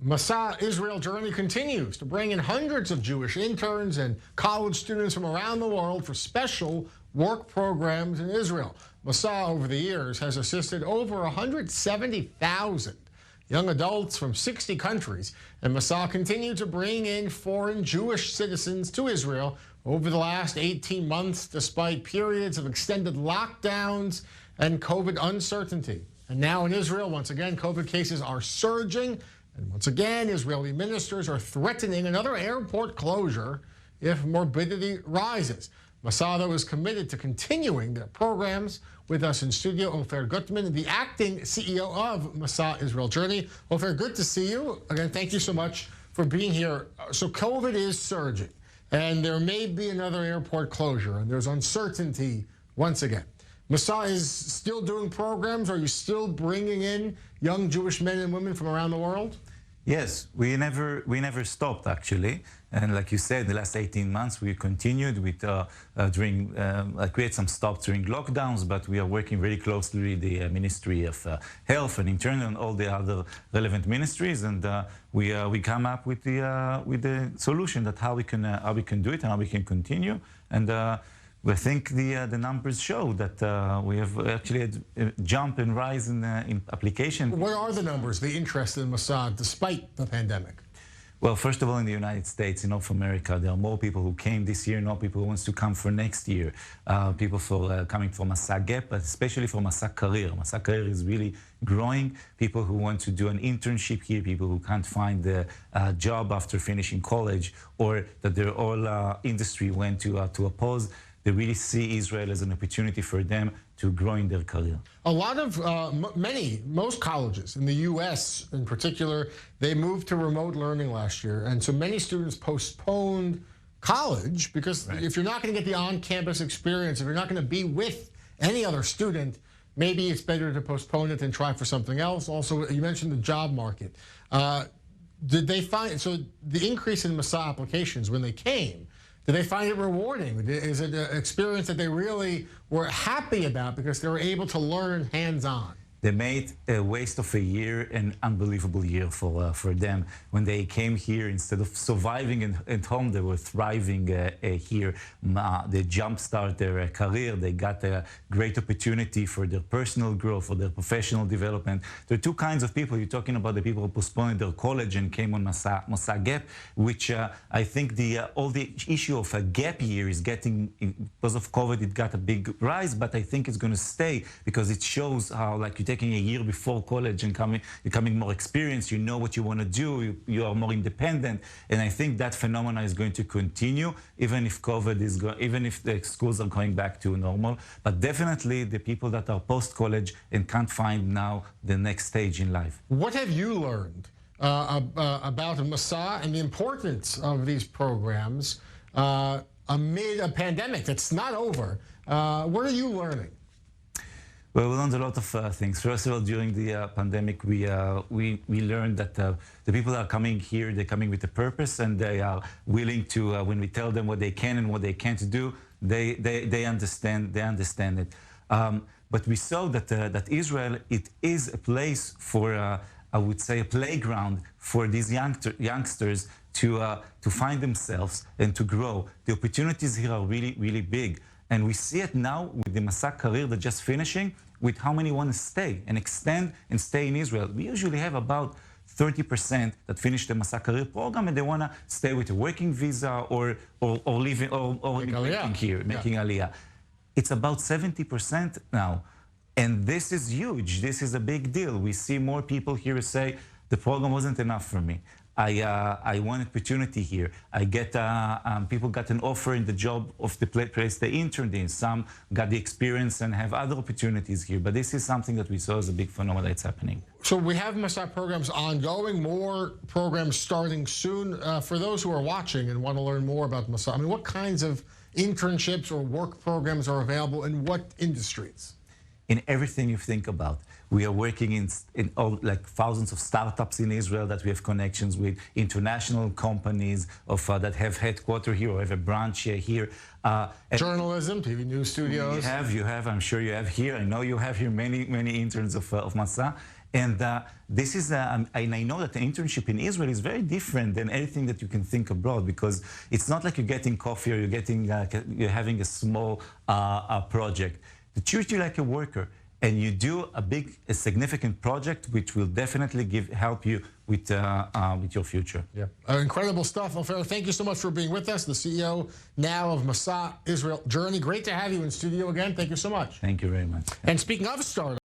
Masa Israel journey continues to bring in hundreds of Jewish interns and college students from around the world for special work programs in Israel. Masa, over the years, has assisted over 170,000 young adults from 60 countries, and Masa continued to bring in foreign Jewish citizens to Israel over the last 18 months, despite periods of extended lockdowns and COVID uncertainty. And now in Israel, once again, COVID cases are surging. And once again, Israeli ministers are threatening another airport closure if morbidity rises. Masa is committed to continuing their programs. With us in studio, Ofer Gutman, the acting CEO of Masa Israel Journey. Ofer, good to see you. Again, thank you so much for being here. So COVID is surging, and there may be another airport closure, and there's uncertainty once again. Masa is still doing programs. Are you still bringing in young Jewish men and women from around the world? Yes, we never stopped, actually. And like you said, the last 18 months we continued with we had some stops during lockdowns, but we are working very closely with the Ministry of Health and Internal and all the other relevant ministries, and we come up with the solution that how we can do it and how we can continue. And I think the numbers show that we have actually had a jump and rise in application. What are the numbers, the interest in Masa despite the pandemic? Well, first of all, in the United States, in North America, there are more people who came this year, more people who wants to come for next year. People coming for Masa Gap, but especially for Masa Career. Masa Career is really growing. People who want to do an internship here, people who can't find a job after finishing college, or that their whole industry went to oppose. They really see Israel as an opportunity for them to grow in their career. A lot of, most colleges in the U.S. in particular, they moved to remote learning last year. And so many students postponed college because if you're not going to get the on-campus experience, if you're not going to be with any other student, maybe it's better to postpone it and try for something else. Also, you mentioned the job market. Did they find, so the increase in Masa applications when they came, did they find it rewarding? Is it an experience that they really were happy about because they were able to learn hands-on? They made a waste of a year an unbelievable year for them. When they came here, instead of surviving at home, they were thriving here. They jumpstart their career. They got a great opportunity for their personal growth, for their professional development. There are two kinds of people. You're talking about the people who postponed their college and came on Masa Gap, which I think all the issue of a gap year is getting, because of COVID, it got a big rise, but I think it's going to stay because it shows how, like, you taking a year before college and becoming more experienced, you know what you want to do, you are more independent, and I think that phenomena is going to continue even if COVID is even if the schools are going back to normal. But definitely the people that are post-college and can't find now the next stage in life. What have you learned about Masa and the importance of these programs amid a pandemic that's not over? What are you learning? Well, we learned a lot of things. First of all, during the pandemic, we learned that the people that are coming here, they're coming with a purpose, and they are willing to, when we tell them what they can and what they can't do, they understand it. But we saw that Israel, it is a place for, I would say, a playground for these youngsters to find themselves and to grow. The opportunities here are really, really big. And we see it now with the Masa Career that's just finishing, with how many want to stay and extend and stay in Israel. We usually have about 30% that finish the Masa Career program and they want to stay with a working visa or living or immigrating here, making Aliyah. It's about 70% now. And this is huge. This is a big deal. We see more people here say, the program wasn't enough for me. I want opportunity here. I get people got an offer in the job of the place they interned in. Some got the experience and have other opportunities here. But this is something that we saw as a big phenomenon that's happening. So we have Masa programs ongoing, more programs starting soon. For those who are watching and want to learn more about Masa, I mean, what kinds of internships or work programs are available in what industries? In everything you think about. We are working in all, like, thousands of startups in Israel that we have connections with, international companies that have headquarters here or have a branch here. Journalism, TV news studios. You have, I'm sure you have here. I know you have here many interns of Masa. And this is, and I know that the internship in Israel is very different than anything that you can think abroad, because it's not like you're getting coffee or you're having a small project. They treat you like a worker, and you do a significant project, which will definitely help you with your future. Yeah, incredible stuff, Ofer. Thank you so much for being with us, the CEO now of Masa Israel Journey. Great to have you in studio again. Thank you so much. Thank you very much. And speaking of startups.